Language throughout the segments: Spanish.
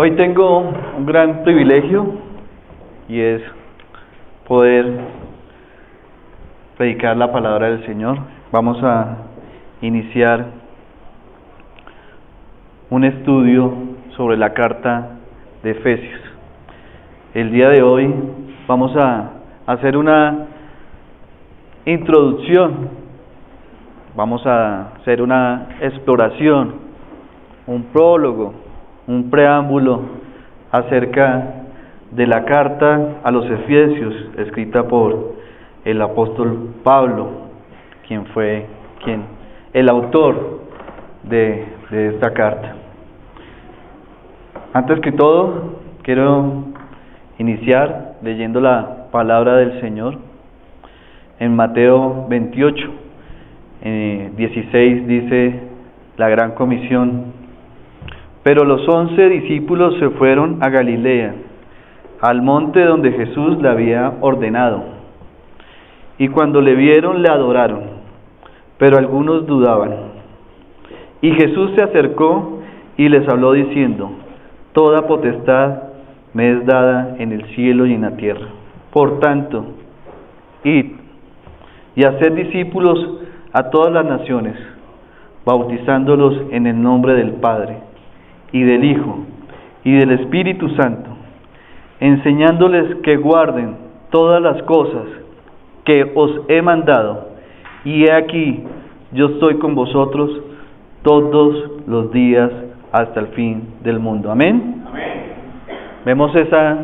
Hoy tengo un gran privilegio y es poder predicar la palabra del Señor. Vamos a iniciar un estudio sobre la carta de Efesios. El día de hoy vamos a hacer una introducción, vamos a hacer una exploración, un prólogo, un preámbulo acerca de la carta a los Efesios, escrita por el apóstol Pablo, quien fue el autor de esta carta. Antes que todo, quiero iniciar leyendo la palabra del Señor en Mateo 28, 16 dice la gran comisión: pero los 11 discípulos se fueron a Galilea, al monte donde Jesús le había ordenado. Y cuando le vieron, le adoraron, pero algunos dudaban. Y Jesús se acercó y les habló diciendo: toda potestad me es dada en el cielo y en la tierra. Por tanto, id y haced discípulos a todas las naciones, bautizándolos en el nombre del Padre, y del Hijo, y del Espíritu Santo, enseñándoles que guarden todas las cosas que os he mandado, y he aquí, yo estoy con vosotros todos los días hasta el fin del mundo. Amén. Amén. Vemos esa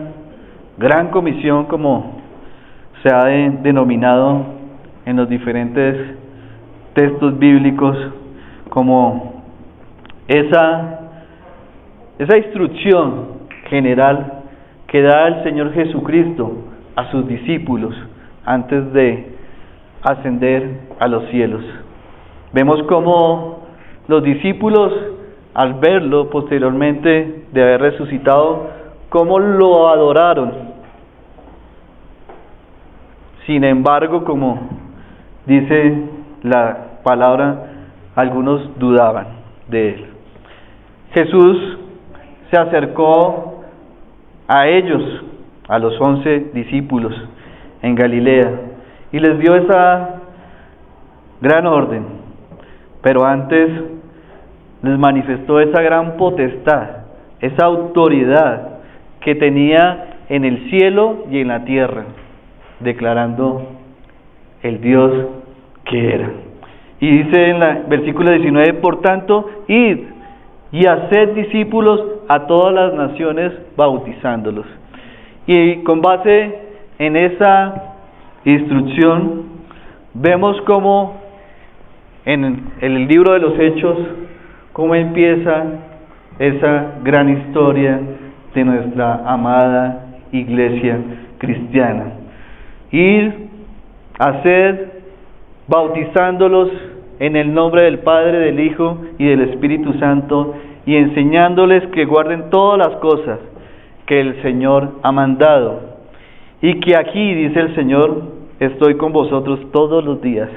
gran comisión, como se ha denominado en los diferentes textos bíblicos, como esa instrucción general que da el Señor Jesucristo a sus discípulos antes de ascender a los cielos. Vemos cómo los discípulos, al verlo posteriormente de haber resucitado, cómo lo adoraron. Sin embargo, como dice la palabra, algunos dudaban de él. Jesús se acercó a ellos, a los 11 discípulos en Galilea, y les dio esa gran orden, pero antes les manifestó esa gran potestad, esa autoridad que tenía en el cielo y en la tierra, declarando el Dios que era. Y dice en el versículo 19: por tanto, id y haced discípulos a todas las naciones, bautizándolos. Y con base en esa instrucción, vemos cómo en el libro de los Hechos, cómo empieza esa gran historia de nuestra amada iglesia cristiana. Ir, hacer, bautizándolos en el nombre del Padre, del Hijo y del Espíritu Santo, y enseñándoles que guarden todas las cosas que el Señor ha mandado. Y que aquí, dice el Señor, estoy con vosotros todos los días,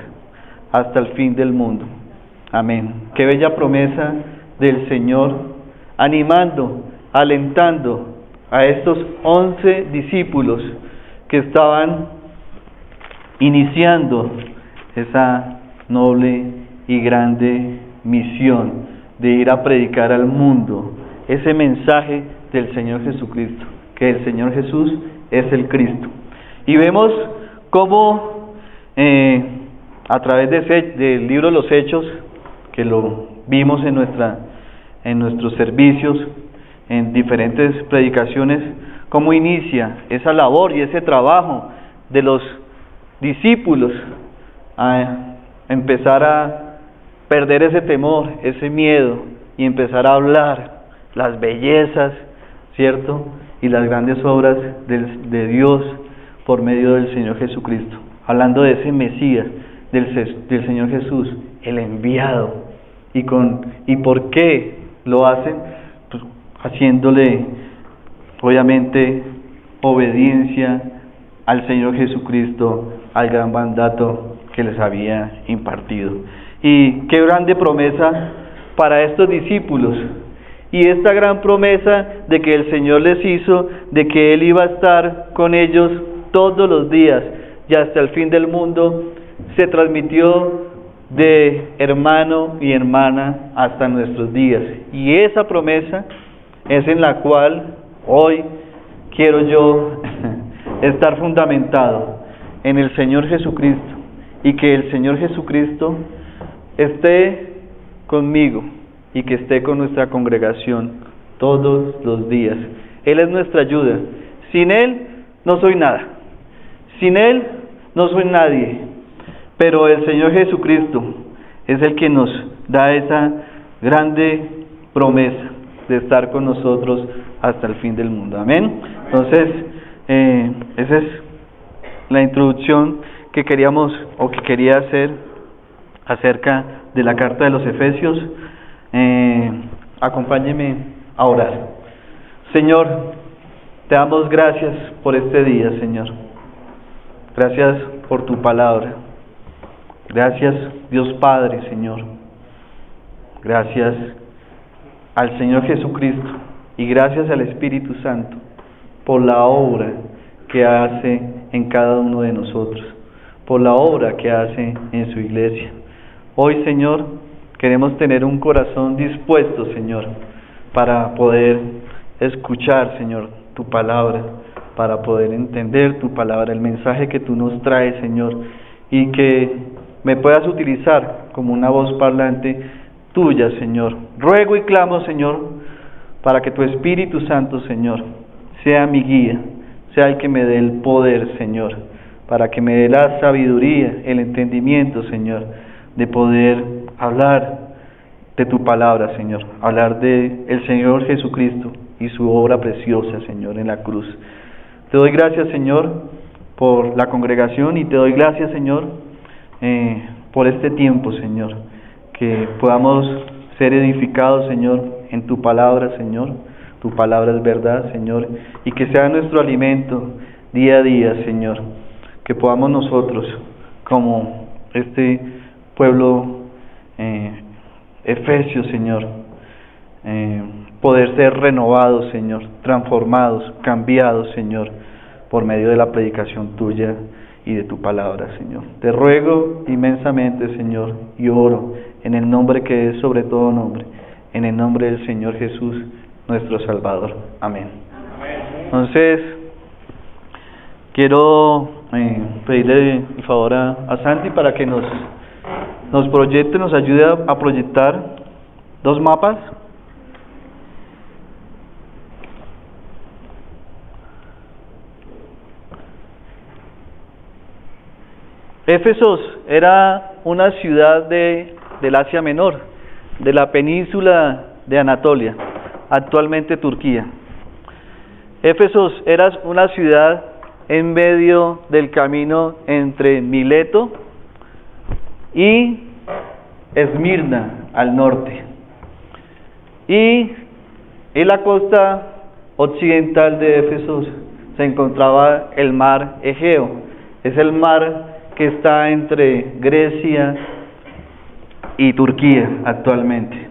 hasta el fin del mundo. Amén. Qué bella promesa del Señor, animando, alentando a estos 11 discípulos que estaban iniciando esa noble y grande misión de ir a predicar al mundo ese mensaje del Señor Jesucristo, que el Señor Jesús es el Cristo. Y vemos cómo a través del libro de los Hechos, que lo vimos en nuestros servicios, en diferentes predicaciones, cómo inicia esa labor y ese trabajo de los discípulos a empezar a perder ese temor, ese miedo, y empezar a hablar las bellezas, ¿cierto?, y las grandes obras de Dios por medio del Señor Jesucristo, hablando de ese Mesías, del Señor Jesús, el enviado. ¿Y por qué lo hacen? Pues haciéndole, obviamente, obediencia al Señor Jesucristo, al gran mandato que les había impartido. Y qué grande promesa para estos discípulos, y esta gran promesa de que el Señor les hizo, de que Él iba a estar con ellos todos los días y hasta el fin del mundo, se transmitió de hermano y hermana hasta nuestros días. Y esa promesa es en la cual hoy quiero yo estar fundamentado en el Señor Jesucristo, y que el Señor Jesucristo esté conmigo y que esté con nuestra congregación todos los días. Él es nuestra ayuda. Sin Él no soy nada. Sin Él no soy nadie. Pero el Señor Jesucristo es el que nos da esa grande promesa de estar con nosotros hasta el fin del mundo. Amén. Entonces, esa es la introducción que queríamos o que quería hacer acerca de la carta de los Efesios. Acompáñeme a orar. Señor, te damos gracias por este día, Señor. Gracias por tu palabra. Gracias, Dios Padre, Señor. Gracias al Señor Jesucristo y gracias al Espíritu Santo por la obra que hace en cada uno de nosotros, por la obra que hace en su iglesia. Hoy, Señor, queremos tener un corazón dispuesto, Señor, para poder escuchar, Señor, tu palabra, para poder entender tu palabra, el mensaje que tú nos traes, Señor, y que me puedas utilizar como una voz parlante tuya, Señor. Ruego y clamo, Señor, para que tu Espíritu Santo, Señor, sea mi guía, sea el que me dé el poder, Señor, para que me dé la sabiduría, el entendimiento, Señor, de poder hablar de tu palabra, Señor, hablar de el Señor Jesucristo y su obra preciosa, Señor, en la cruz. Te doy gracias, Señor, por la congregación, y te doy gracias, Señor, por este tiempo, Señor, que podamos ser edificados, Señor, en tu palabra, Señor. Tu palabra es verdad, Señor, y que sea nuestro alimento día a día, Señor, que podamos nosotros, como este pueblo efesio, Señor, poder ser renovados, Señor, transformados, cambiados, Señor, por medio de la predicación tuya y de tu palabra, Señor. Te ruego inmensamente, Señor, y oro en el nombre que es sobre todo nombre, en el nombre del Señor Jesús, nuestro Salvador. Amén. Entonces, quiero pedirle el favor a Santi para que nos proyecte, nos ayude a proyectar dos mapas. Éfesos era una ciudad del Asia Menor, de la península de Anatolia, actualmente Turquía. Éfesos era una ciudad en medio del camino entre Mileto y Esmirna al norte. Y en la costa occidental de Éfesos se encontraba el mar Egeo. Es el mar que está entre Grecia y Turquía actualmente.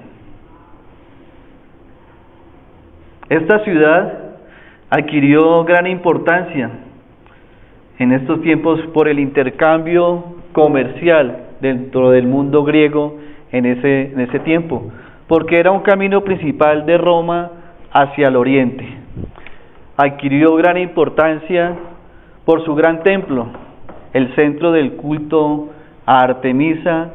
Esta ciudad adquirió gran importancia en estos tiempos por el intercambio comercial dentro del mundo griego en ese tiempo, porque era un camino principal de Roma hacia el oriente. Adquirió gran importancia por su gran templo, el centro del culto a Artemisa,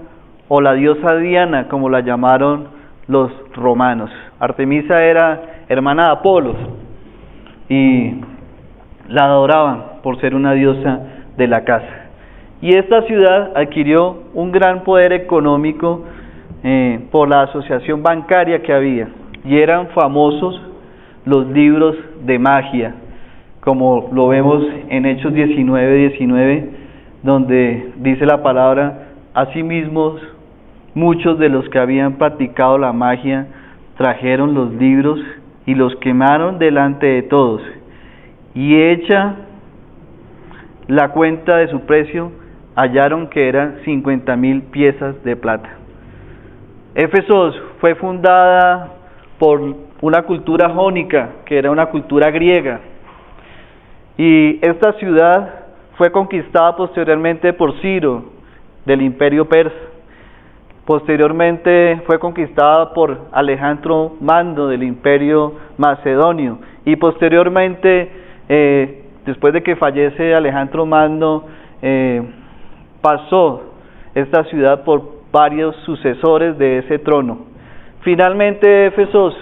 o la diosa Diana, como la llamaron los romanos. Artemisa era hermana de Apolos y la adoraban por ser una diosa de la casa. Y esta ciudad adquirió un gran poder económico por la asociación bancaria que había, y eran famosos los libros de magia, como lo vemos en Hechos 19, donde dice la palabra: asimismo, muchos de los que habían practicado la magia trajeron los libros y los quemaron delante de todos, y hecha la cuenta de su precio, hallaron que eran 50,000 piezas de plata. Éfesos fue fundada por una cultura jónica, que era una cultura griega. Y esta ciudad fue conquistada posteriormente por Ciro, del imperio persa. Posteriormente fue conquistada por Alejandro Magno, del imperio macedonio. Y posteriormente, después de que fallece Alejandro Magno, pasó esta ciudad por varios sucesores de ese trono. Finalmente, Éfeso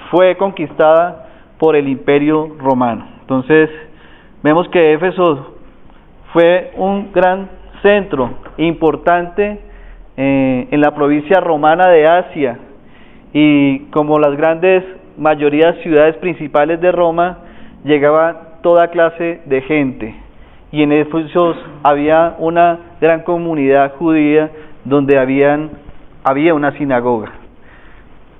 fue conquistada por el imperio romano. Entonces, vemos que Éfeso fue un gran centro importante en la provincia romana de Asia, y como las grandes mayorías ciudades principales de Roma, llegaba toda clase de gente, y en Éfeso había una gran comunidad judía donde había una sinagoga,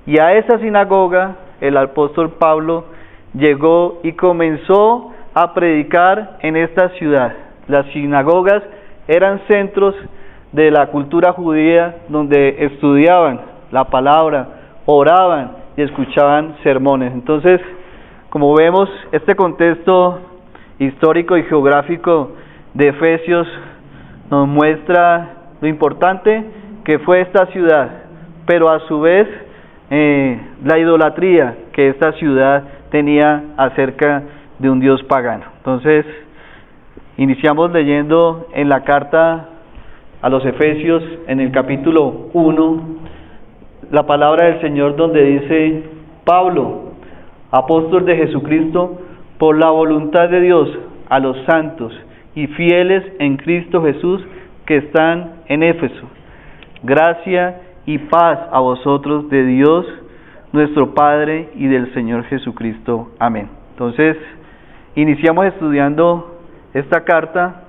y a esa sinagoga el apóstol Pablo llegó y comenzó a predicar en esta ciudad. Las sinagogas eran centros de la cultura judía donde estudiaban la palabra, oraban y escuchaban sermones. Entonces, como vemos, este contexto histórico y geográfico de Efesios nos muestra lo importante que fue esta ciudad, pero a su vez la idolatría que esta ciudad tenía acerca de un Dios pagano. Entonces, iniciamos leyendo en la carta a los Efesios, en el capítulo 1, la palabra del Señor, donde dice: Pablo, apóstol de Jesucristo, por la voluntad de Dios, a los santos y fieles en Cristo Jesús que están en Éfeso, gracia y paz a vosotros de Dios nuestro Padre y del Señor Jesucristo. Amén. Entonces, iniciamos estudiando esta carta,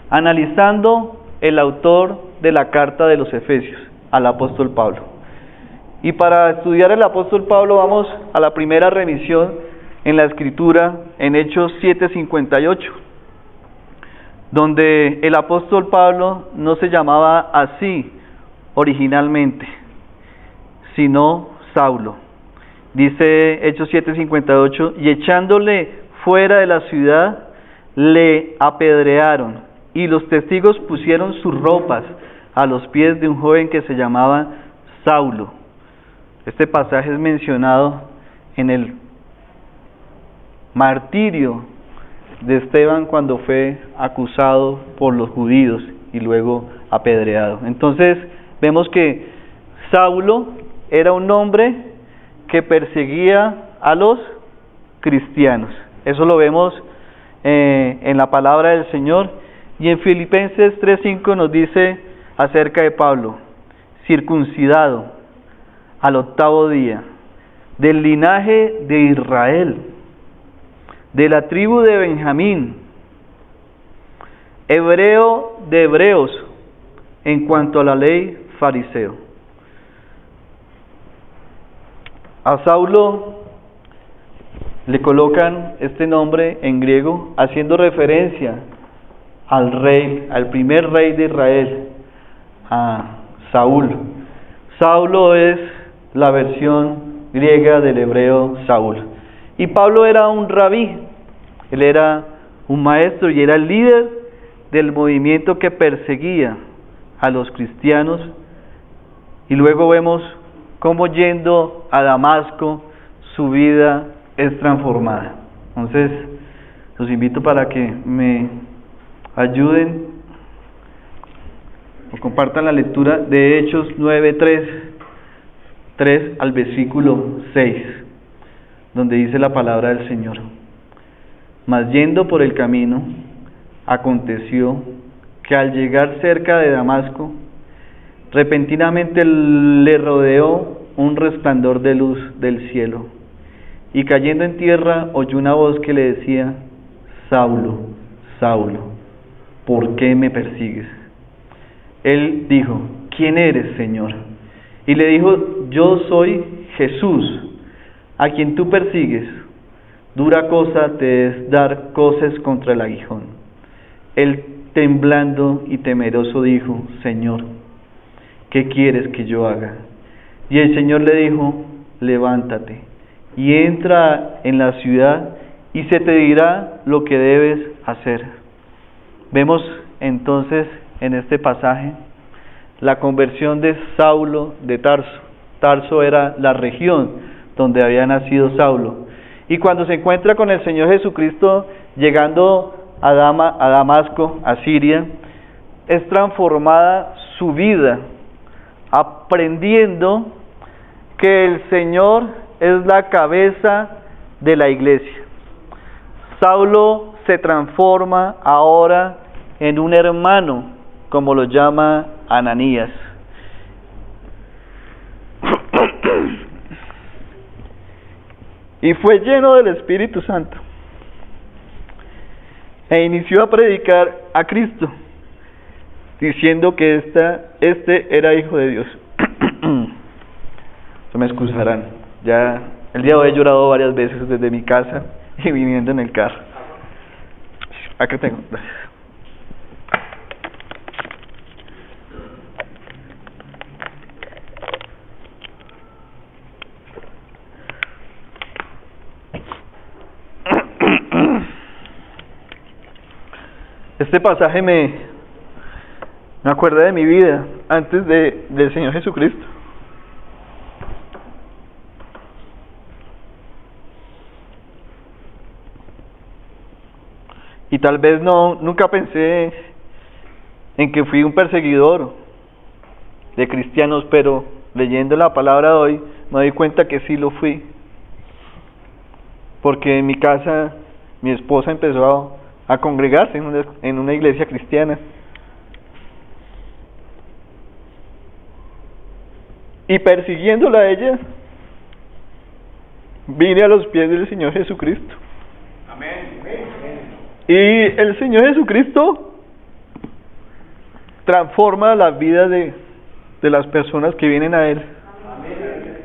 analizando el autor de la carta de los Efesios, al apóstol Pablo. Y para estudiar el apóstol Pablo vamos a la primera remisión en la escritura, en Hechos 7:58, donde el apóstol Pablo no se llamaba así originalmente, sino Saulo. Dice Hechos 7:58, y echándole fuera de la ciudad, le apedrearon, y los testigos pusieron sus ropas a los pies de un joven que se llamaba Saulo. Este pasaje es mencionado en el martirio de Esteban cuando fue acusado por los judíos y luego apedreado. Entonces vemos que Saulo era un hombre que perseguía a los cristianos. Eso lo vemos en la palabra del Señor. Y en Filipenses 3:5 nos dice acerca de Pablo: circuncidado al 8º día, del linaje de Israel, de la tribu de Benjamín, hebreo de hebreos, en cuanto a la ley, fariseo. A Saulo le colocan este nombre en griego haciendo referencia al rey, al primer rey de Israel, a Saúl. Saulo es la versión griega del hebreo Saúl. Y Pablo era un rabí, él era un maestro y era el líder del movimiento que perseguía a los cristianos. Y luego vemos cómo yendo a Damasco su vida es transformada. Entonces, los invito para que me ayuden o compartan la lectura de Hechos 9:3 al versículo 6, donde dice la palabra del Señor: mas yendo por el camino, aconteció que al llegar cerca de Damasco, repentinamente le rodeó un resplandor de luz del cielo, y cayendo en tierra oyó una voz que le decía: Saulo, Saulo, ¿por qué me persigues? Él dijo: ¿quién eres, Señor? Y le dijo: yo soy Jesús, a quien tú persigues. Dura cosa te es dar coces contra el aguijón. Él, temblando y temeroso, dijo: Señor, ¿qué quieres que yo haga? Y el Señor le dijo: levántate y entra en la ciudad y se te dirá lo que debes hacer. Vemos entonces en este pasaje la conversión de Saulo de Tarso. Tarso era la región donde había nacido Saulo. Y cuando se encuentra con el Señor Jesucristo llegando a Damasco, a Siria, es transformada su vida, aprendiendo que el Señor es la cabeza de la iglesia. Saulo se transforma ahora en un hermano, como lo llama Ananías. Y fue lleno del Espíritu Santo e inició a predicar a Cristo, diciendo que este era Hijo de Dios. Se me excusarán, ya el día de hoy he llorado varias veces desde mi casa y viniendo en el carro. Acá tengo. Este pasaje me acuerda de mi vida antes del Señor Jesucristo. Y tal vez nunca pensé en que fui un perseguidor de cristianos, pero leyendo la palabra de hoy me doy cuenta que sí lo fui. Porque en mi casa mi esposa empezó a congregarse en una iglesia cristiana. Y persiguiéndola a ella, vine a los pies del Señor Jesucristo. Amén. Y el Señor Jesucristo transforma las vidas de las personas que vienen a Él. Amén.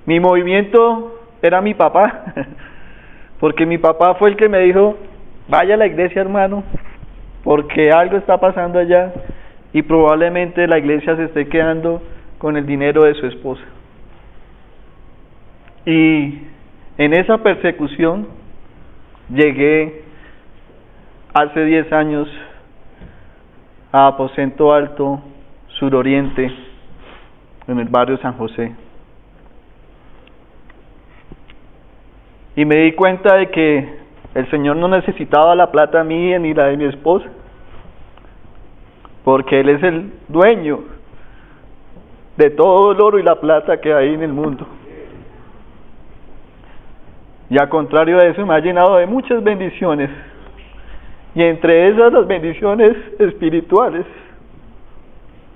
Mi movimiento era mi papá, porque mi papá fue el que me dijo: vaya a la iglesia, hermano, porque algo está pasando allá y probablemente la iglesia se esté quedando con el dinero de su esposa. Y en esa persecución llegué hace 10 años a Aposento Alto, Suroriente, en el barrio San José. Y me di cuenta de que el Señor no necesitaba la plata mía ni la de mi esposa, porque Él es el dueño de todo el oro y la plata que hay en el mundo. Y al contrario de eso, me ha llenado de muchas bendiciones, y entre esas las bendiciones espirituales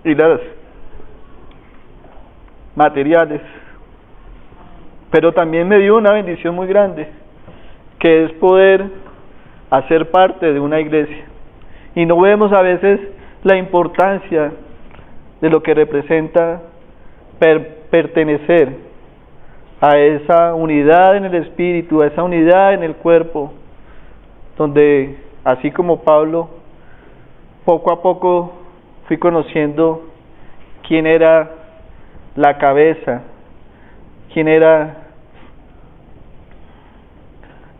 y las materiales. Pero también me dio una bendición muy grande, que es poder hacer parte de una iglesia. Y no vemos a veces la importancia de lo que representa pertenecer a esa unidad en el espíritu, a esa unidad en el cuerpo, donde así como Pablo, poco a poco fui conociendo quién era la cabeza, quién era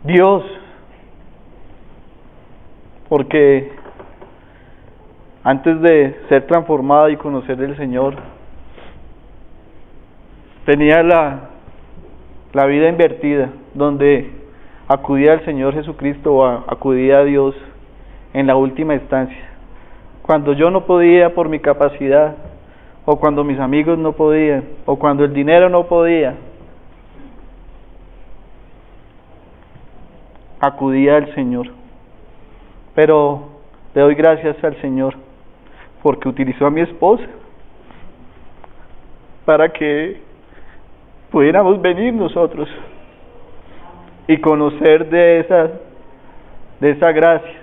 Dios, porque antes de ser transformado y conocer del Señor, tenía la vida invertida, donde acudía al Señor Jesucristo o acudía a Dios en la última instancia. Cuando yo no podía por mi capacidad, o cuando mis amigos no podían, o cuando el dinero no podía, acudía al Señor. Pero le doy gracias al Señor porque utilizó a mi esposa para que pudiéramos venir nosotros y conocer de esa gracia,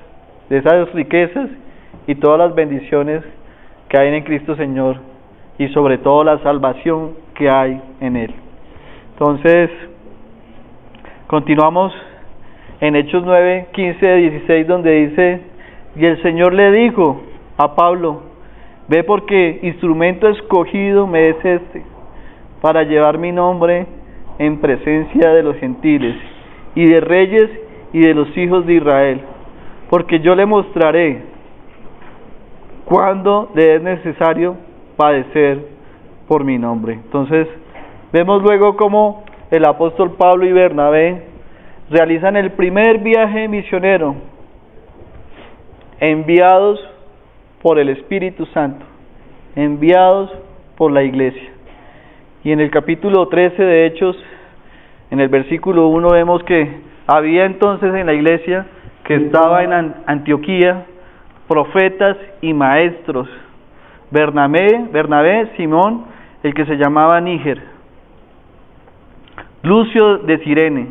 de esas riquezas y todas las bendiciones que hay en Cristo Señor, y sobre todo la salvación que hay en Él. Entonces, continuamos en Hechos 9, 15, 16, donde dice: y el Señor le dijo a Pablo: ve, porque instrumento escogido me es este, para llevar mi nombre en presencia de los gentiles, y de reyes y de los hijos de Israel, porque yo le mostraré cuándo le es necesario padecer por mi nombre. Entonces, vemos luego cómo el apóstol Pablo y Bernabé realizan el primer viaje misionero, enviados por el Espíritu Santo, enviados por la iglesia. Y en el capítulo 13 de Hechos, en el versículo 1, vemos que había entonces en la iglesia que estaba en Antioquía profetas y maestros: Bernabé, Simón, el que se llamaba Níger, Lucio de Cirene,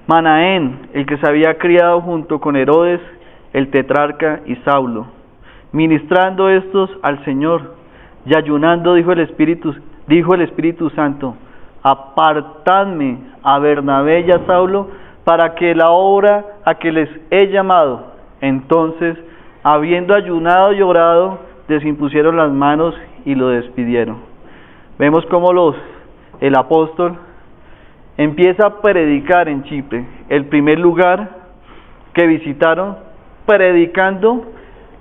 Manaén, el que se había criado junto con Herodes el tetrarca, y Saulo. Ministrando estos al Señor y ayunando, dijo el Espíritu Santo: apartadme a Bernabé y a Saulo para que la obra a que les he llamado. Entonces, habiendo ayunado y orado, les impusieron las manos y lo despidieron. Vemos cómo el apóstol empieza a predicar en Chipre, el primer lugar que visitaron, predicando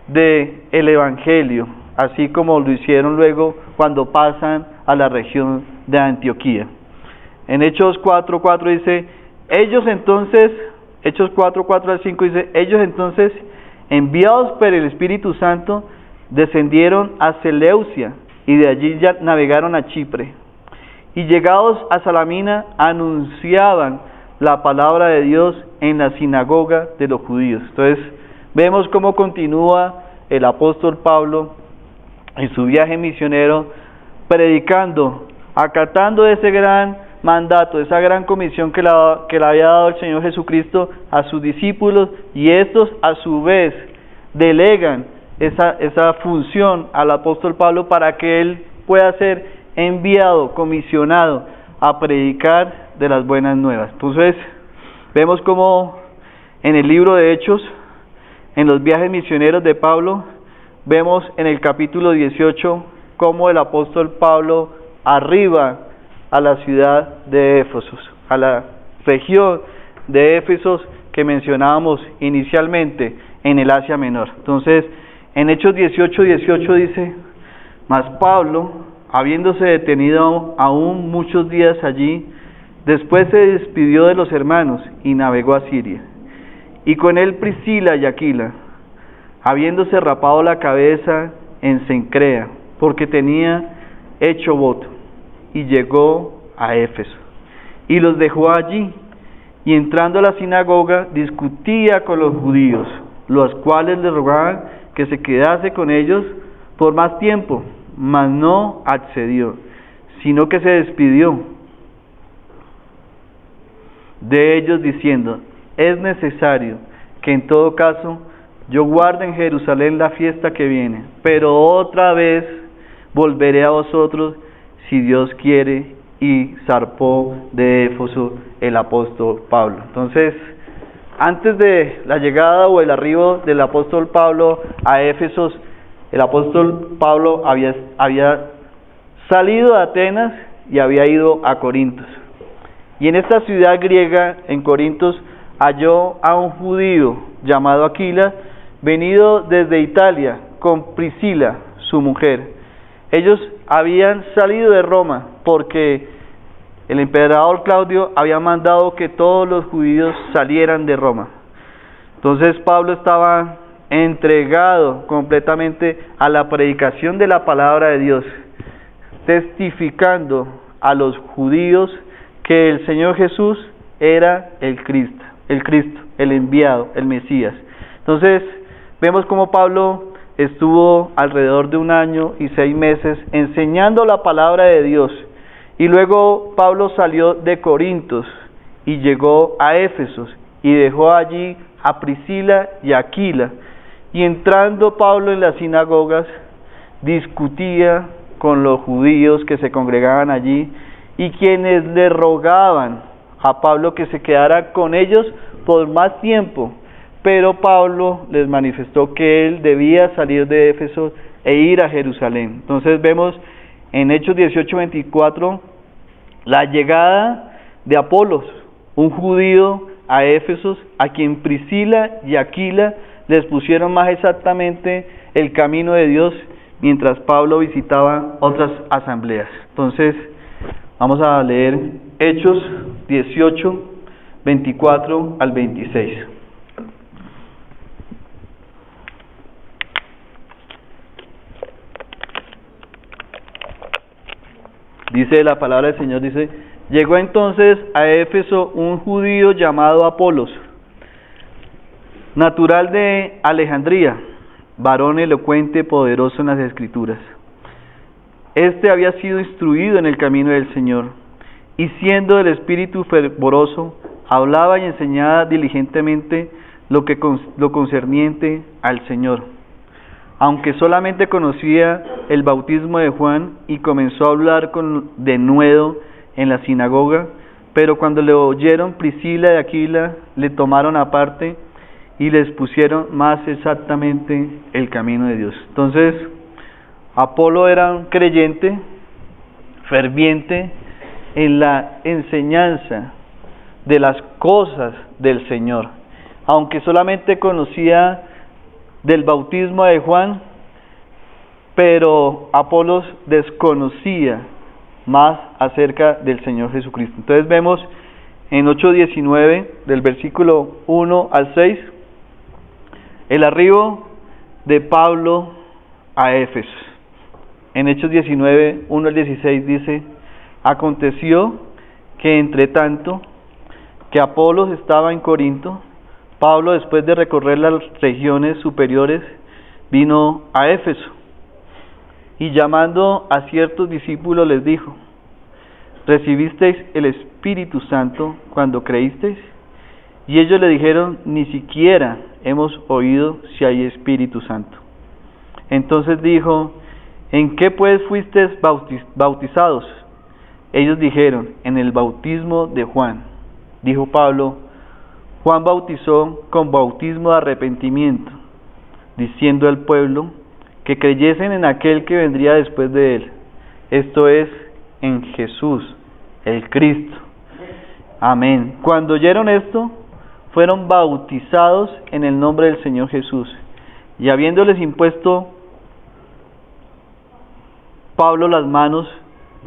de el Evangelio, así como lo hicieron luego cuando pasan a la región de Antioquía. En Hechos 4:4 dice, Hechos 4:4 al 5 dice, ellos entonces, enviados por el Espíritu Santo, descendieron a Seleucia, y de allí ya navegaron a Chipre. Y llegados a Salamina, anunciaban la palabra de Dios en la sinagoga de los judíos. Entonces, vemos cómo continúa el apóstol Pablo en su viaje misionero, predicando, acatando ese gran mandato, esa gran comisión que le había dado el Señor Jesucristo a sus discípulos, y estos a su vez delegan esa función al apóstol Pablo para que él pueda ser enviado, comisionado a predicar de las buenas nuevas. Entonces, vemos como en el libro de Hechos, en los viajes misioneros de Pablo, vemos en el capítulo 18 cómo el apóstol Pablo arriba a la ciudad de Éfeso, a la región de Éfeso que mencionábamos inicialmente en el Asia Menor. Entonces, en Hechos 18 dice, mas Pablo, habiéndose detenido aún muchos días allí, después se despidió de los hermanos y navegó a Siria. Y con él Priscila y Aquila, habiéndose rapado la cabeza en Cencrea, porque tenía hecho voto, y llegó a Éfeso. Y los dejó allí, y entrando a la sinagoga, discutía con los judíos, los cuales le rogaban que se quedase con ellos por más tiempo, mas no accedió, sino que se despidió de ellos diciendo, es necesario que en todo caso yo guarde en Jerusalén la fiesta que viene, pero otra vez volveré a vosotros si Dios quiere. Y zarpó de Éfeso el apóstol Pablo. Entonces, antes de la llegada o el arribo del apóstol Pablo a Éfeso, el apóstol Pablo había salido de Atenas y había ido a Corinto. Y en esta ciudad griega, en Corinto, halló a un judío llamado Aquila, venido desde Italia, con Priscila, su mujer. Ellos habían salido de Roma porque el emperador Claudio había mandado que todos los judíos salieran de Roma. Entonces Pablo estaba entregado completamente a la predicación de la palabra de Dios, testificando a los judíos que el Señor Jesús era el Cristo, el enviado, el Mesías. Entonces vemos cómo Pablo estuvo alrededor de 1 año y 6 meses enseñando la palabra de Dios, y luego Pablo salió de Corinto y llegó a Éfeso y dejó allí a Priscila y Aquila, y entrando Pablo en las sinagogas discutía con los judíos que se congregaban allí, y quienes le rogaban a Pablo que se quedara con ellos por más tiempo. Pero Pablo les manifestó que él debía salir de Éfeso e ir a Jerusalén. Entonces vemos en Hechos 18:24 La llegada de Apolos, un judío a Éfeso, a quien Priscila y Aquila les pusieron más exactamente el camino de Dios, mientras Pablo visitaba otras asambleas. Entonces, vamos a leer Hechos 18, 24 al 26. Dice la palabra del Señor, dice: llegó entonces a Éfeso un judío llamado Apolos, natural de Alejandría, varón elocuente, poderoso en las Escrituras. Este había sido instruido en el camino del Señor, y siendo del espíritu fervoroso, hablaba y enseñaba diligentemente lo concerniente al Señor. Aunque solamente conocía el bautismo de Juan, y comenzó a hablar con denuedo en la sinagoga, pero cuando le oyeron Priscila y Aquila, le tomaron aparte y les pusieron más exactamente el camino de Dios. Entonces, Apolo era un creyente ferviente en la enseñanza de las cosas del Señor, aunque solamente conocía del bautismo de Juan, pero Apolos desconocía más acerca del Señor Jesucristo. Entonces vemos en 8:19 del versículo 1 al 6 el arribo de Pablo a Éfeso. En Hechos 19, 1 al 16 dice: aconteció que entre tanto que Apolos estaba en Corinto, Pablo, después de recorrer las regiones superiores, vino a Éfeso, y llamando a ciertos discípulos les dijo: ¿recibisteis el Espíritu Santo cuando creísteis? Y ellos le dijeron: ni siquiera hemos oído si hay Espíritu Santo. Entonces dijo: ¿en qué pues fuisteis bautizados? Ellos dijeron: en el bautismo de Juan. Dijo Pablo: Juan bautizó con bautismo de arrepentimiento, diciendo al pueblo que creyesen en aquel que vendría después de él, esto es, en Jesús, el Cristo. Amén. Cuando oyeron esto, fueron bautizados en el nombre del Señor Jesús. Y habiéndoles impuesto Pablo las manos,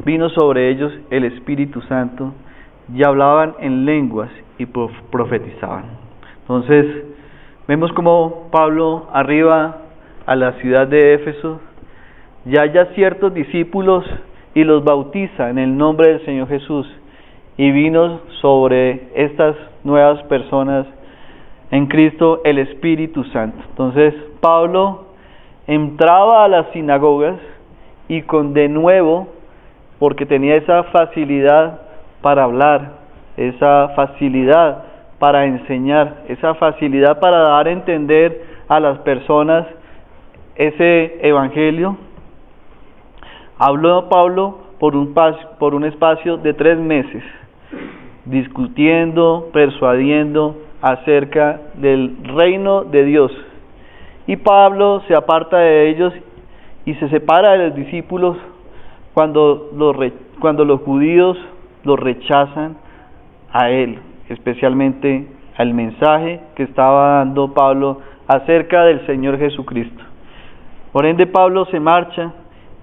vino sobre ellos el Espíritu Santo, y hablaban en lenguas y profetizaban. Entonces, vemos como Pablo arriba a la ciudad de Éfeso, ya haya ciertos discípulos y los bautiza en el nombre del Señor Jesús, y vino sobre estas nuevas personas en Cristo el Espíritu Santo. Entonces, Pablo entraba a las sinagogas y con denuedo, porque tenía esa facilidad para hablar, esa facilidad para enseñar, esa facilidad para dar a entender a las personas ese evangelio. Habló Pablo por un espacio de 3 meses, discutiendo, persuadiendo acerca del reino de Dios. Y Pablo se aparta de ellos y se separa de los discípulos cuando los judíos lo rechazan a él, especialmente al mensaje que estaba dando Pablo acerca del Señor Jesucristo. Por ende, Pablo se marcha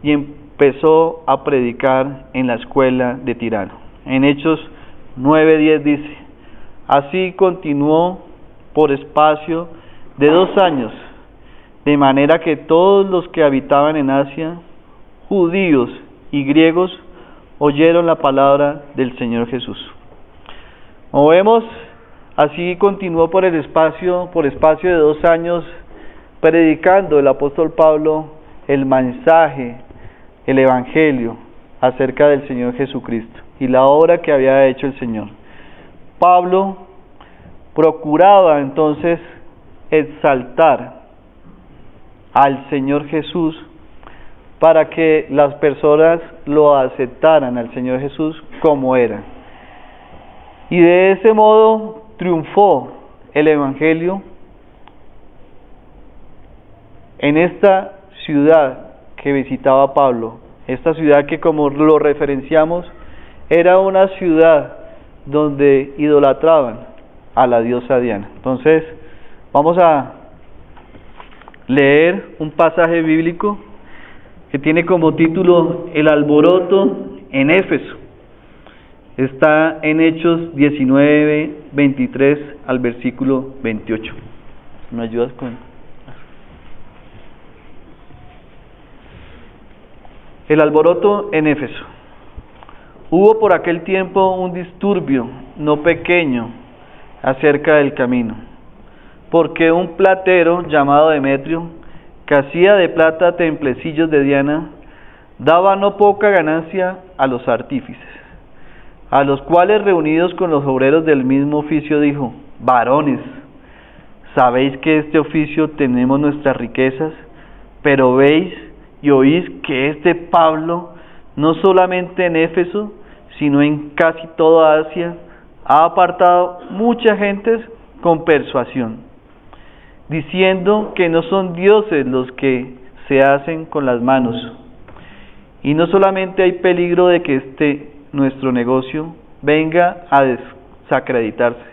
y empezó a predicar en la escuela de Tirano. En Hechos 9:10 dice: así continuó por espacio de 2 años, de manera que todos los que habitaban en Asia, judíos y griegos, oyeron la palabra del Señor Jesús. Como vemos, así continuó por espacio de 2 años, predicando el apóstol Pablo el mensaje, el evangelio acerca del Señor Jesucristo y la obra que había hecho el Señor. Pablo procuraba entonces exaltar al Señor Jesús para que las personas lo aceptaran al Señor Jesús como era. Y de ese modo triunfó el evangelio en esta ciudad que visitaba Pablo, esta ciudad que, como lo referenciamos, era una ciudad donde idolatraban a la diosa Diana. Entonces, vamos a leer un pasaje bíblico que tiene como título El alboroto en Éfeso. Está en Hechos 19, 23 al versículo 28. ¿Me ayudas con? El alboroto en Éfeso. Hubo por aquel tiempo un disturbio no pequeño acerca del camino, porque un platero llamado Demetrio, que hacía de plata templecillos de Diana, daba no poca ganancia a los artífices, a los cuales, reunidos con los obreros del mismo oficio, dijo: varones, sabéis que este oficio tenemos nuestras riquezas, pero veis y oís que este Pablo, no solamente en Éfeso, sino en casi toda Asia, ha apartado muchas gentes con persuasión, diciendo que no son dioses los que se hacen con las manos. Y no solamente hay peligro de que nuestro negocio venga a desacreditarse,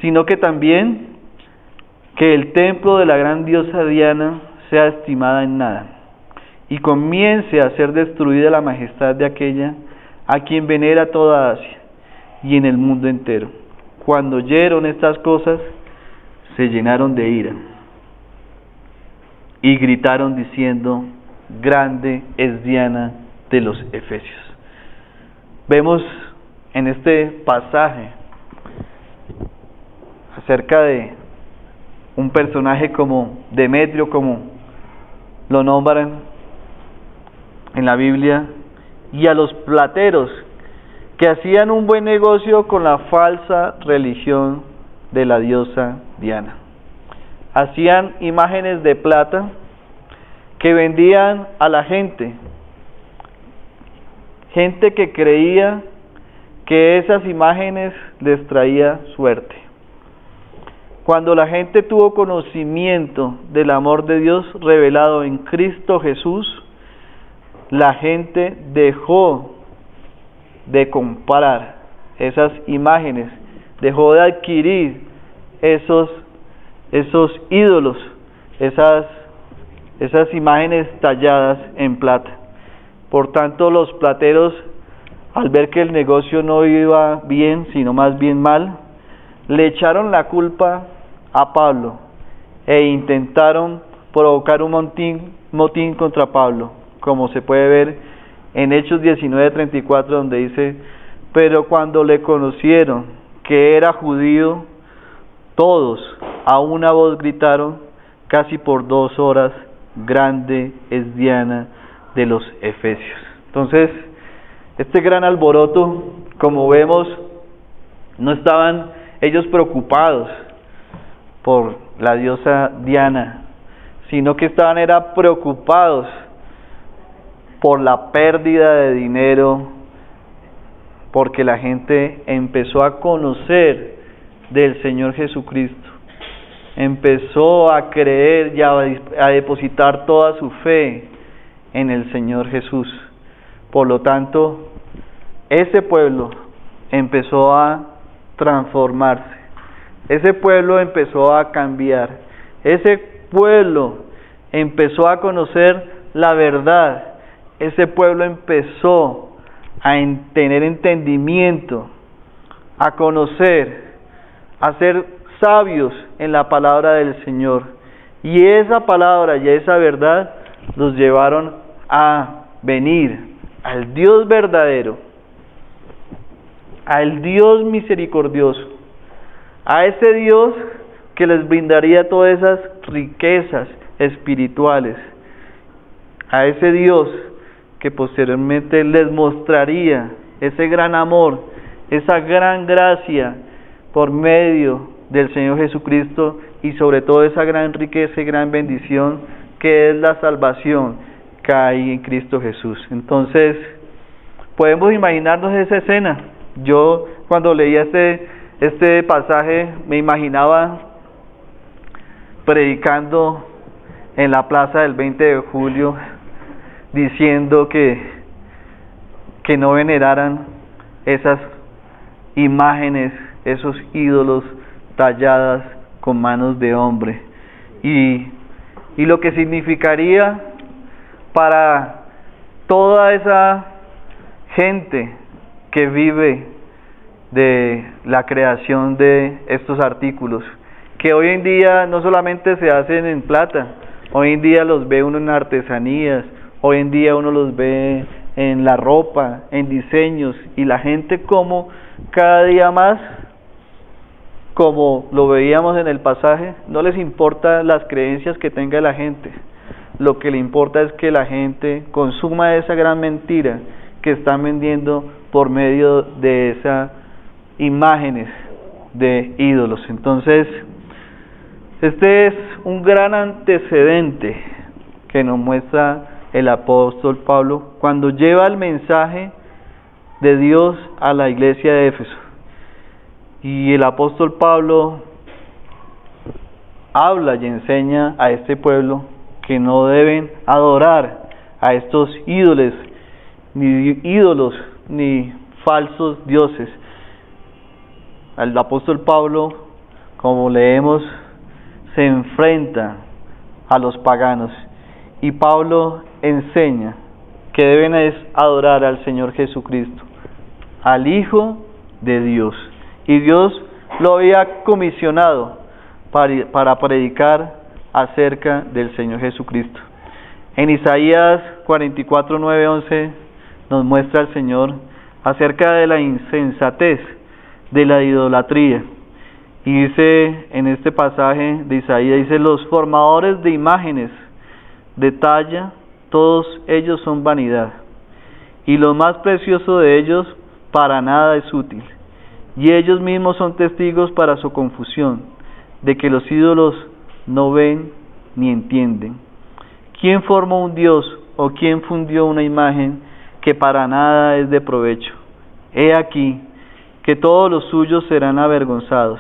sino que también que el templo de la gran diosa Diana sea estimada en nada, y comience a ser destruida la majestad de aquella a quien venera toda Asia y en el mundo entero. Cuando oyeron estas cosas, se llenaron de ira y gritaron diciendo: grande es Diana de los Efesios. Vemos en este pasaje acerca de un personaje como Demetrio, como lo nombran en la Biblia, y a los plateros que hacían un buen negocio con la falsa religión de la diosa Diana. Hacían imágenes de plata que vendían a la gente que creía que esas imágenes les traía suerte. Cuando la gente tuvo conocimiento del amor de Dios revelado en Cristo Jesús, la gente dejó de comprar esas imágenes, dejó de adquirir esos ídolos, esas imágenes talladas en plata. Por tanto, los plateros, al ver que el negocio no iba bien, sino más bien mal, le echaron la culpa a Pablo e intentaron provocar un motín contra Pablo, como se puede ver en Hechos 19:34, donde dice: pero cuando le conocieron que era judío, todos a una voz gritaron casi por 2 horas: grande es Diana de los Efesios. Entonces, este gran alboroto, como vemos, no estaban ellos preocupados por la diosa Diana, sino que estaban preocupados por la pérdida de dinero, porque la gente empezó a conocer del Señor Jesucristo, empezó a creer y a depositar toda su fe en el Señor Jesús. Por lo tanto, ese pueblo empezó a transformarse, ese pueblo empezó a cambiar, ese pueblo empezó a conocer la verdad, ese pueblo empezó a tener entendimiento, a conocer, a ser sabios en la palabra del Señor. Y esa palabra y esa verdad los llevaron a venir al Dios verdadero, al Dios misericordioso, a ese Dios que les brindaría todas esas riquezas espirituales, a ese Dios que posteriormente les mostraría ese gran amor, esa gran gracia por medio del Señor Jesucristo, y sobre todo esa gran riqueza y gran bendición que es la salvación que hay en Cristo Jesús. Entonces, podemos imaginarnos esa escena. Yo, cuando leía este pasaje, me imaginaba predicando en la plaza del 20 de julio, diciendo que no veneraran esas imágenes, esos ídolos talladas con manos de hombre. Y lo que significaría para toda esa gente que vive de la creación de estos artículos, que hoy en día no solamente se hacen en plata, hoy en día los ve uno en artesanías, hoy en día uno los ve en la ropa, en diseños, y la gente como cada día más, como lo veíamos en el pasaje, no les importa las creencias que tenga la gente, lo que le importa es que la gente consuma esa gran mentira que están vendiendo por medio de esas imágenes de ídolos. Entonces, este es un gran antecedente que nos muestra el apóstol Pablo cuando lleva el mensaje de Dios a la iglesia de Éfeso. Y el apóstol Pablo habla y enseña a este pueblo que no deben adorar a estos ídolos ni falsos dioses. El apóstol Pablo, como leemos, se enfrenta a los paganos, y Pablo enseña que deben adorar al Señor Jesucristo, al Hijo de Dios, y Dios lo había comisionado para predicar acerca del Señor Jesucristo. En Isaías 44, 9, 11 nos muestra el Señor acerca de la insensatez de la idolatría. Y dice en este pasaje de Isaías, dice: los formadores de imágenes de talla, todos ellos son vanidad, y lo más precioso de ellos para nada es útil, y ellos mismos son testigos para su confusión, de que los ídolos no ven ni entienden. ¿Quién formó un dios o quién fundió una imagen que para nada es de provecho? He aquí que todos los suyos serán avergonzados,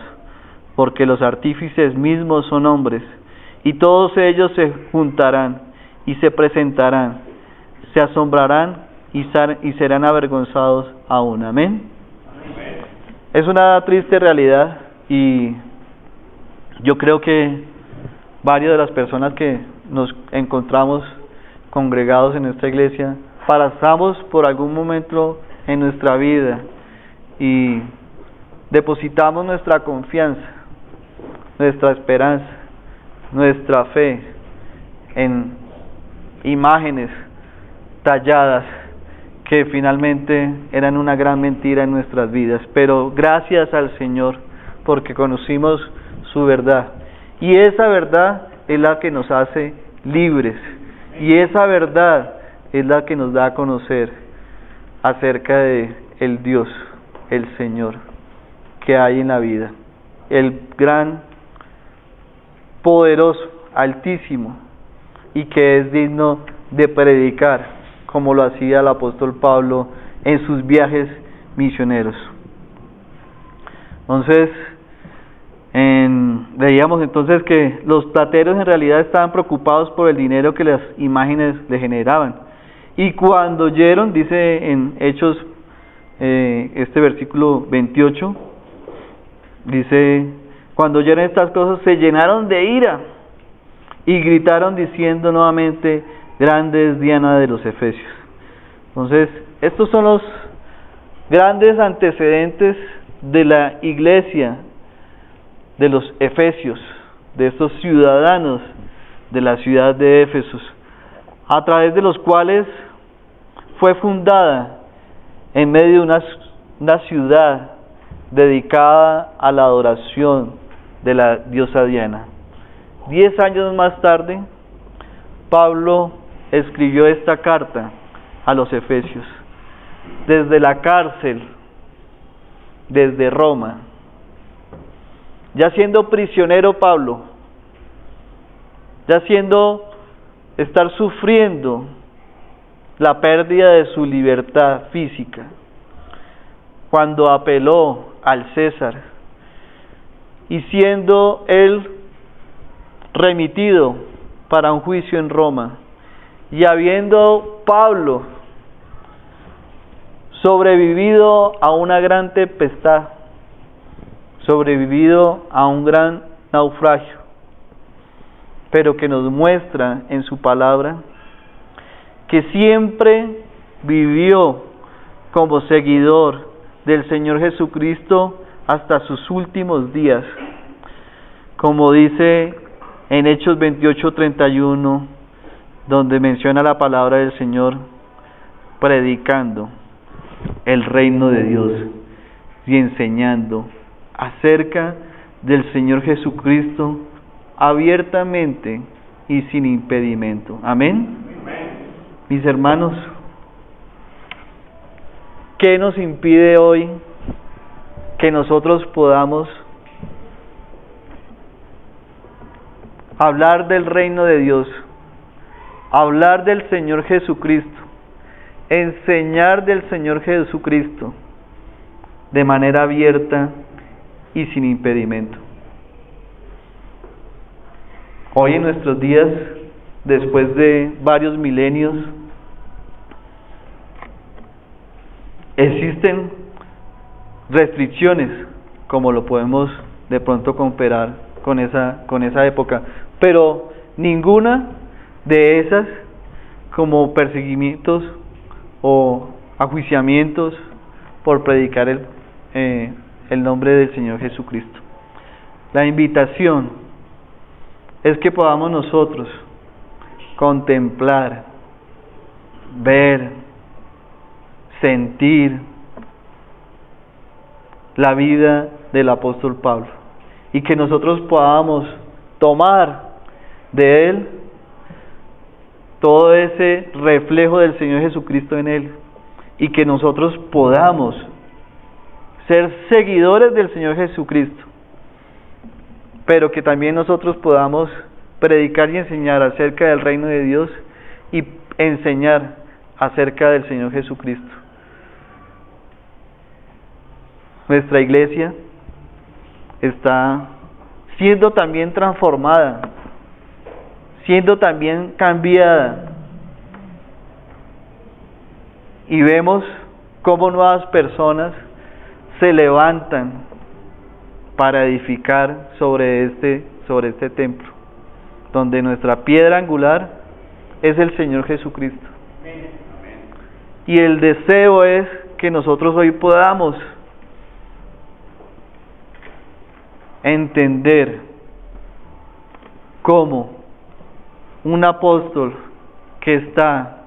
porque los artífices mismos son hombres, y todos ellos se juntarán y se presentarán, se asombrarán y serán avergonzados aún. Amén. Amén. Es una triste realidad, y yo creo que varias de las personas que nos encontramos congregados en esta iglesia pasamos por algún momento en nuestra vida y depositamos nuestra confianza, nuestra esperanza, nuestra fe en imágenes talladas que finalmente eran una gran mentira en nuestras vidas. Pero gracias al Señor porque conocimos su verdad, y esa verdad es la que nos hace libres, y esa verdad es la que nos da a conocer acerca de el Dios, el Señor que hay en la vida, el gran, poderoso, altísimo, y que es digno de predicar, como lo hacía el apóstol Pablo en sus viajes misioneros. Entonces, veíamos entonces que los plateros en realidad estaban preocupados por el dinero que las imágenes le generaban, y cuando oyeron, dice en Hechos, este versículo 28, dice: cuando oyeron estas cosas se llenaron de ira y gritaron diciendo nuevamente: grande es Diana de los Efesios. Entonces, estos son los grandes antecedentes de la iglesia de los Efesios, de estos ciudadanos de la ciudad de Éfeso, a través de los cuales fue fundada en medio de una ciudad dedicada a la adoración de la diosa Diana. 10 años más tarde, Pablo escribió esta carta a los Efesios desde la cárcel, desde Roma. Ya siendo prisionero Pablo, ya estar sufriendo la pérdida de su libertad física, cuando apeló al César, y siendo él remitido para un juicio en Roma, y habiendo Pablo sobrevivido a una gran tempestad, sobrevivido a un gran naufragio, pero que nos muestra en su palabra que siempre vivió como seguidor del Señor Jesucristo hasta sus últimos días, como dice en Hechos 28:31, donde menciona la palabra del Señor, predicando el reino de Dios y enseñando acerca del Señor Jesucristo abiertamente y sin impedimento. Amén. Mis hermanos, ¿qué nos impide hoy que nosotros podamos hablar del reino de Dios, hablar del Señor Jesucristo, enseñar del Señor Jesucristo de manera abierta y sin impedimento? Hoy en nuestros días, después de varios milenios, existen restricciones, como lo podemos de pronto comparar con esa época, pero ninguna de esas como perseguimientos o ajuiciamientos por predicar el nombre del Señor Jesucristo. La invitación es que podamos nosotros contemplar, ver, sentir la vida del apóstol Pablo, y que nosotros podamos tomar de él todo ese reflejo del Señor Jesucristo en él, y que nosotros podamos ser seguidores del Señor Jesucristo, pero que también nosotros podamos predicar y enseñar acerca del reino de Dios y enseñar acerca del Señor Jesucristo. Nuestra iglesia está siendo también transformada, siendo también cambiada, y vemos cómo nuevas personas se levantan para edificar sobre este templo, donde nuestra piedra angular es el Señor Jesucristo. Y el deseo es que nosotros hoy podamos entender cómo un apóstol que está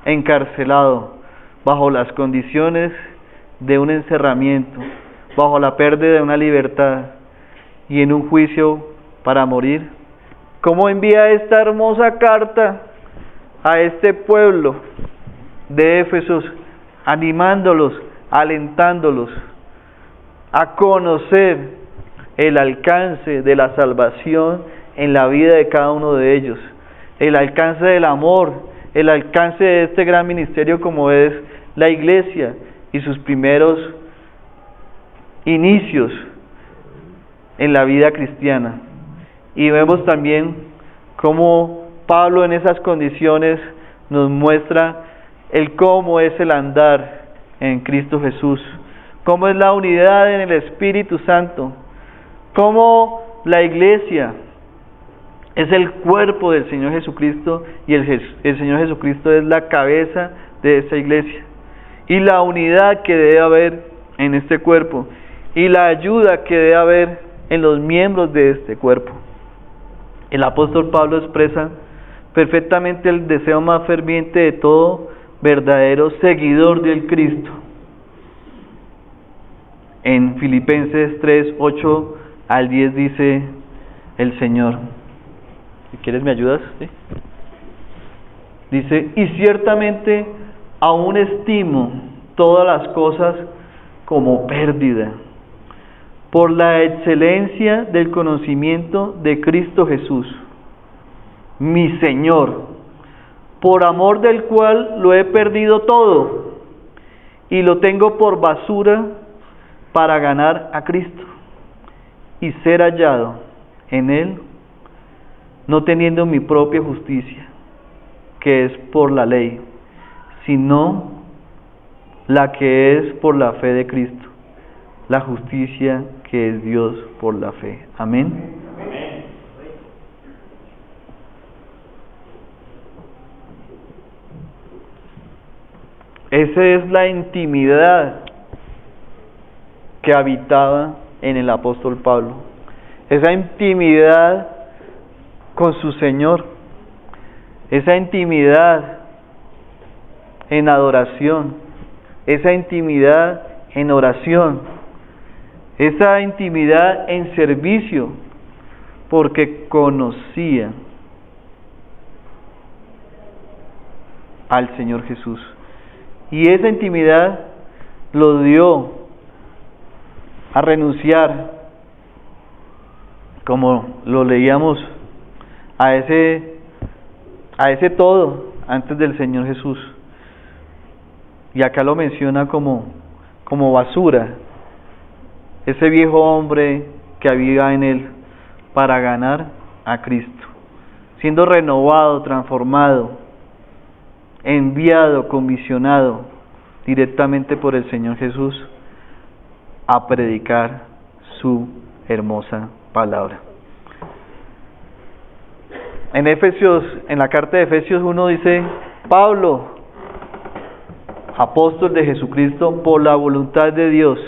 encarcelado bajo las condiciones de un encerramiento, bajo la pérdida de una libertad y en un juicio para morir, cómo envía esta hermosa carta a este pueblo de Éfeso, animándolos, alentándolos a conocer el alcance de la salvación en la vida de cada uno de ellos, el alcance del amor, el alcance de este gran ministerio como es la iglesia y sus primeros inicios en la vida cristiana. Y vemos también cómo Pablo en esas condiciones nos muestra el cómo es el andar en Cristo Jesús, cómo es la unidad en el Espíritu Santo, cómo la iglesia es el cuerpo del Señor Jesucristo y el Señor Jesucristo es la cabeza de esa iglesia, y la unidad que debe haber en este cuerpo y la ayuda que debe haber en los miembros de este cuerpo. El apóstol Pablo expresa perfectamente el deseo más ferviente de todo verdadero seguidor del Cristo. En Filipenses 3:8 al 10 dice el Señor, si quieres me ayudas, ¿sí? Dice: y ciertamente aún estimo todas las cosas como pérdida, por la excelencia del conocimiento de Cristo Jesús, mi Señor, por amor del cual lo he perdido todo, y lo tengo por basura para ganar a Cristo, y ser hallado en Él, no teniendo mi propia justicia, que es por la ley, sino la que es por la fe de Cristo, la justicia que es Dios por la fe. Amén. Esa es la intimidad que habitaba en el apóstol Pablo. Esa intimidad con su Señor. Esa intimidad en adoración. Esa intimidad en oración. Esa intimidad en servicio. Porque conocía al Señor Jesús. Y esa intimidad lo dio a renunciar, como lo leíamos, a ese todo antes del Señor Jesús. Y acá lo menciona como basura, ese viejo hombre que había en él para ganar a Cristo, siendo renovado, transformado, enviado, comisionado directamente por el Señor Jesús a predicar su hermosa palabra. En la carta de Efesios 1 dice: Pablo, apóstol de Jesucristo por la voluntad de Dios,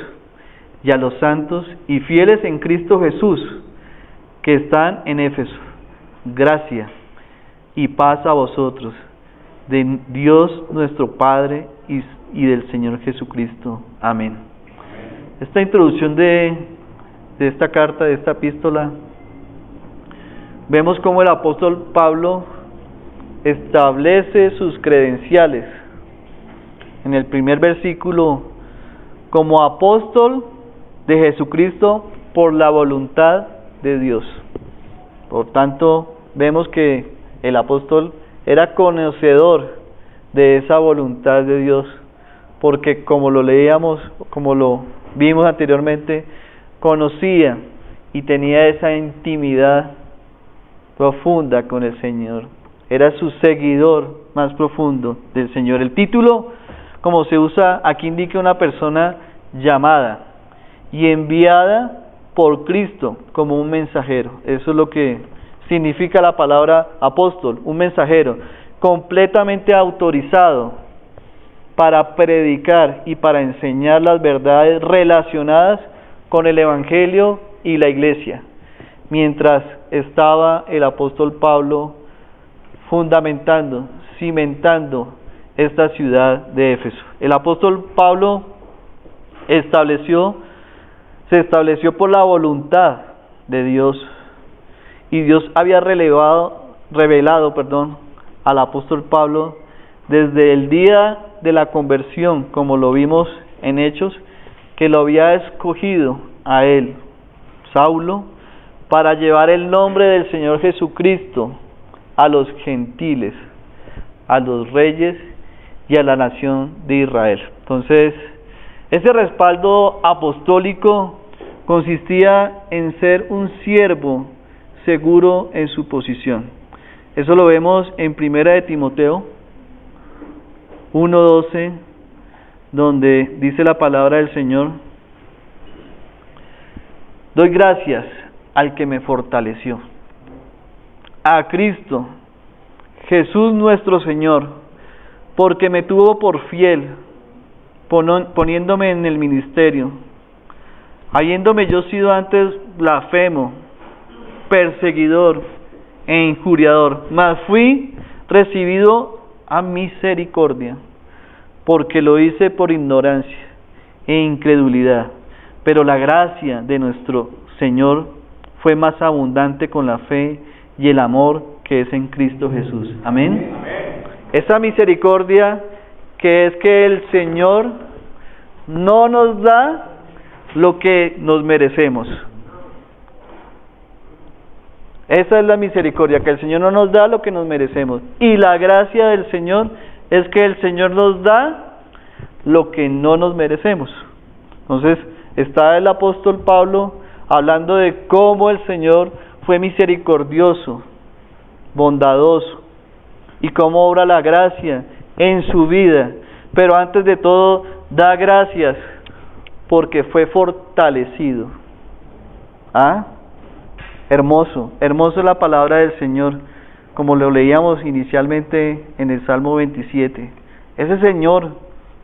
y a los santos y fieles en Cristo Jesús que están en Éfeso, gracia y paz a vosotros, de Dios nuestro Padre y del Señor Jesucristo. Amén. Esta introducción de esta carta, de esta epístola, vemos cómo el apóstol Pablo establece sus credenciales. En el primer versículo, como apóstol de Jesucristo por la voluntad de Dios. Por tanto, vemos que el apóstol era conocedor de esa voluntad de Dios, porque como lo leíamos, como lo vimos anteriormente, conocía y tenía esa intimidad profunda con el Señor. Era su seguidor más profundo del Señor. El título, como se usa aquí, indica una persona llamada y enviada por Cristo como un mensajero. Eso es lo que significa la palabra apóstol, un mensajero completamente autorizado para predicar y para enseñar las verdades relacionadas con el Evangelio y la Iglesia, mientras estaba el apóstol Pablo fundamentando, cimentando esta ciudad de Éfeso. El apóstol Pablo se estableció por la voluntad de Dios, y Dios había revelado al apóstol Pablo desde el día de la conversión, como lo vimos en Hechos, que lo había escogido a él, Saulo, para llevar el nombre del Señor Jesucristo a los gentiles, a los reyes y a la nación de Israel. Entonces, ese respaldo apostólico consistía en ser un siervo seguro en su posición. Eso lo vemos en 1 de Timoteo 1:12, donde dice la palabra del Señor: doy gracias al que me fortaleció, a Cristo Jesús nuestro Señor, porque me tuvo por fiel, poniéndome en el ministerio, habiéndome yo sido antes blasfemo, perseguidor e injuriador, mas fui recibido a misericordia, porque lo hice por ignorancia e incredulidad, pero la gracia de nuestro Señor fue más abundante con la fe y el amor que es en Cristo Jesús. Amén. Esa misericordia que es que el Señor no nos da lo que nos merecemos. Esa es la misericordia, que el Señor no nos da lo que nos merecemos. Y la gracia del Señor es que el Señor nos da lo que no nos merecemos. Entonces, está el apóstol Pablo hablando de cómo el Señor fue misericordioso, bondadoso, y cómo obra la gracia en su vida. Pero antes de todo, Da gracias porque fue fortalecido. ¿Ah? Hermoso, hermoso es la palabra del Señor, como lo leíamos inicialmente en el Salmo 27. Ese Señor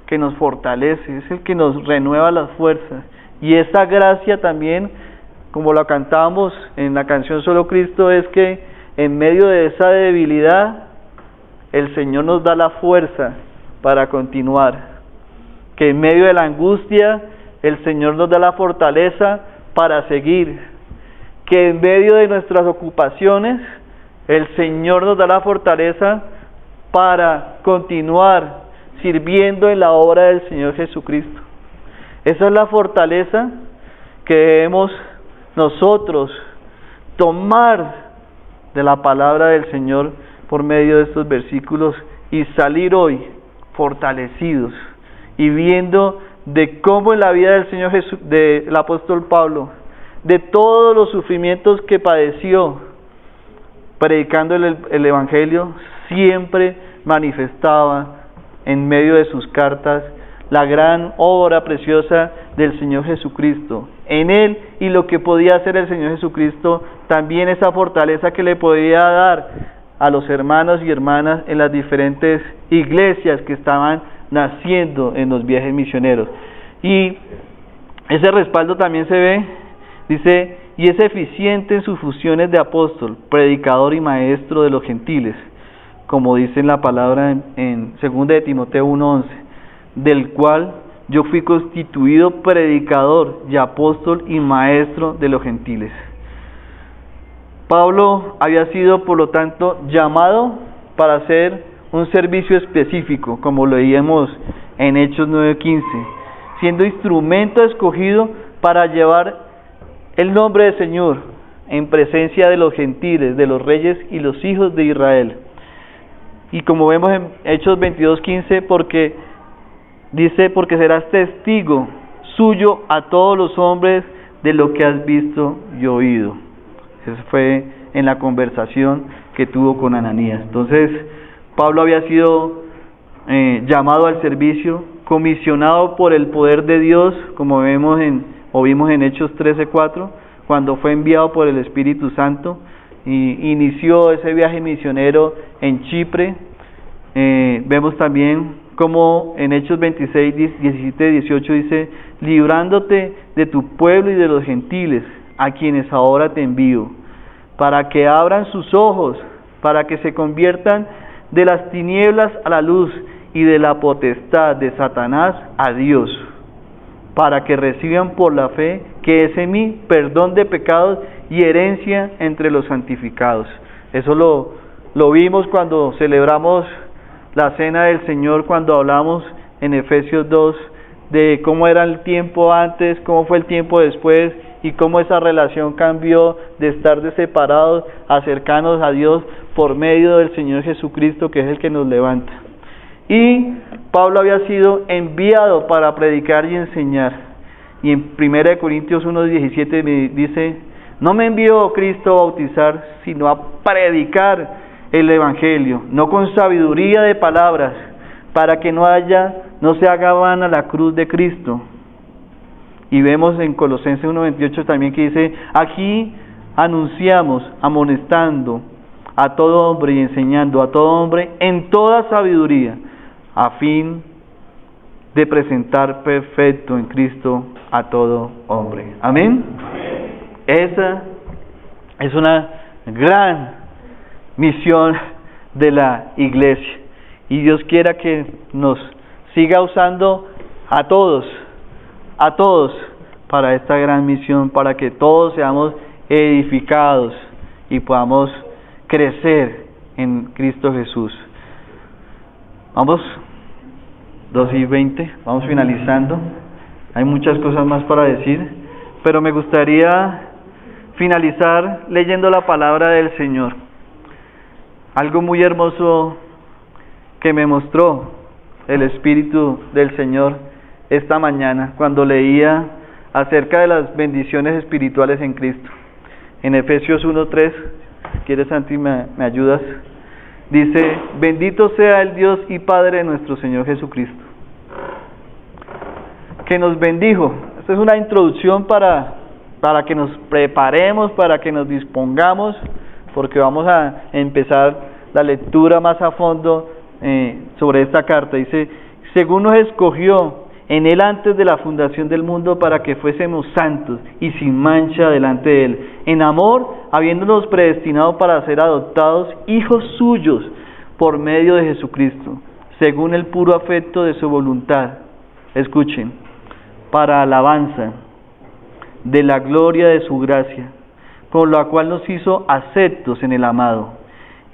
que nos fortalece, es el que nos renueva las fuerzas. Y esa gracia también, como lo cantamos en la canción Solo Cristo, es que en medio de esa debilidad, el Señor nos da la fuerza para continuar. Que en medio de la angustia, el Señor nos da la fortaleza para seguir. Que en medio de nuestras ocupaciones, el Señor nos da la fortaleza para continuar sirviendo en la obra del Señor Jesucristo. Esa es la fortaleza que debemos nosotros tomar de la palabra del Señor por medio de estos versículos y salir hoy fortalecidos y viendo de cómo en la vida del Señor Jesús, del apóstol Pablo, de todos los sufrimientos que padeció predicando el Evangelio, siempre manifestaba en medio de sus cartas la gran obra preciosa del Señor Jesucristo. En Él y lo que podía hacer el Señor Jesucristo, también esa fortaleza que le podía dar a los hermanos y hermanas en las diferentes iglesias que estaban naciendo en los viajes misioneros. Y ese respaldo también se ve, dice, y es eficiente en sus funciones de apóstol, predicador y maestro de los gentiles, como dice en la palabra en 2 de Timoteo 1:11, del cual yo fui constituido predicador y apóstol y maestro de los gentiles. Pablo había sido, por lo tanto, llamado para hacer un servicio específico, como lo leíamos en Hechos 9:15, siendo instrumento escogido para llevar el nombre del Señor en presencia de los gentiles, de los reyes y los hijos de Israel. Y como vemos en Hechos 22:15, porque serás testigo suyo a todos los hombres de lo que has visto y oído. Eso fue en la conversación que tuvo con Ananías. Entonces, Pablo había sido llamado al servicio, comisionado por el poder de Dios, como vimos en Hechos 13:4, cuando fue enviado por el Espíritu Santo y inició ese viaje misionero en Chipre. Vemos también como en Hechos 26, 17, 18 dice, librándote de tu pueblo y de los gentiles, a quienes ahora te envío, para que abran sus ojos, para que se conviertan de las tinieblas a la luz y de la potestad de Satanás a Dios, para que reciban por la fe que es en mí perdón de pecados y herencia entre los santificados. Eso lo vimos cuando celebramos la cena del Señor, cuando hablamos en Efesios 2 de cómo era el tiempo antes, cómo fue el tiempo después y cómo esa relación cambió de estar de separados a cercanos a Dios por medio del Señor Jesucristo, que es el que nos levanta. Y Pablo había sido enviado para predicar y enseñar. Y en 1 Corintios 1:17 me dice, no me envió Cristo a bautizar, sino a predicar el Evangelio, no con sabiduría de palabras, para que no se haga vana la cruz de Cristo. Y vemos en Colosenses 1:28 también que dice, aquí anunciamos, amonestando a todo hombre y enseñando a todo hombre en toda sabiduría, a fin de presentar perfecto en Cristo a todo hombre. Amén. Esa es una gran misión de la iglesia. Y Dios quiera que nos siga usando a todos, para esta gran misión, para que todos seamos edificados y podamos crecer en Cristo Jesús. Vamos, 2:20, vamos finalizando. Hay muchas cosas más para decir, pero me gustaría finalizar leyendo la palabra del Señor. Algo muy hermoso que me mostró el Espíritu del Señor esta mañana cuando leía acerca de las bendiciones espirituales en Cristo. En Efesios 1:3, si quieres, Santi, me ayudas. Dice, bendito sea el Dios y Padre de nuestro Señor Jesucristo, que nos bendijo. Esta es una introducción para que nos preparemos, para que nos dispongamos, porque vamos a empezar la lectura más a fondo sobre esta carta. Dice, según nos escogió en Él antes de la fundación del mundo para que fuésemos santos y sin mancha delante de Él, en amor, habiéndonos predestinado para ser adoptados hijos suyos por medio de Jesucristo, según el puro afecto de su voluntad. Escuchen, para alabanza de la gloria de su gracia, con la cual nos hizo aceptos en el amado,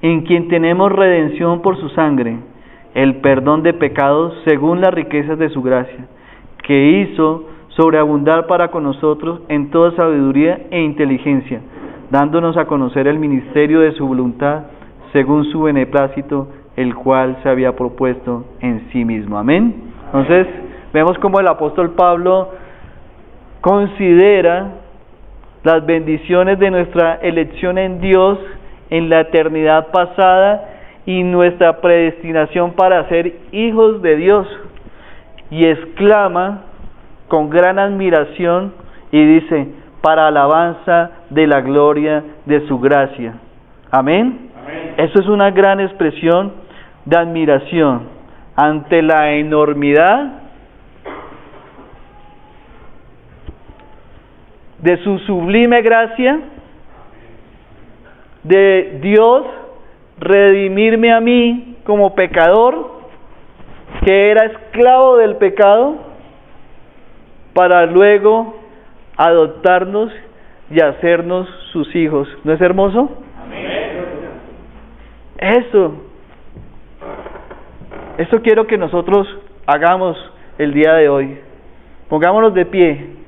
en quien tenemos redención por su sangre, el perdón de pecados según las riquezas de su gracia, que hizo sobreabundar para con nosotros en toda sabiduría e inteligencia, dándonos a conocer el ministerio de su voluntad, según su beneplácito, el cual se había propuesto en sí mismo. Amén. Entonces, vemos cómo el apóstol Pablo considera las bendiciones de nuestra elección en Dios en la eternidad pasada y nuestra predestinación para ser hijos de Dios, y exclama con gran admiración y dice, para alabanza de la gloria de su gracia. Amén. Amén. Eso es una gran expresión de admiración ante la enormidad de su sublime gracia, de Dios redimirme a mí como pecador, que era esclavo del pecado, para luego adoptarnos y hacernos sus hijos. ¿No es hermoso? Amén. Eso quiero que nosotros hagamos el día de hoy. Pongámonos de pie.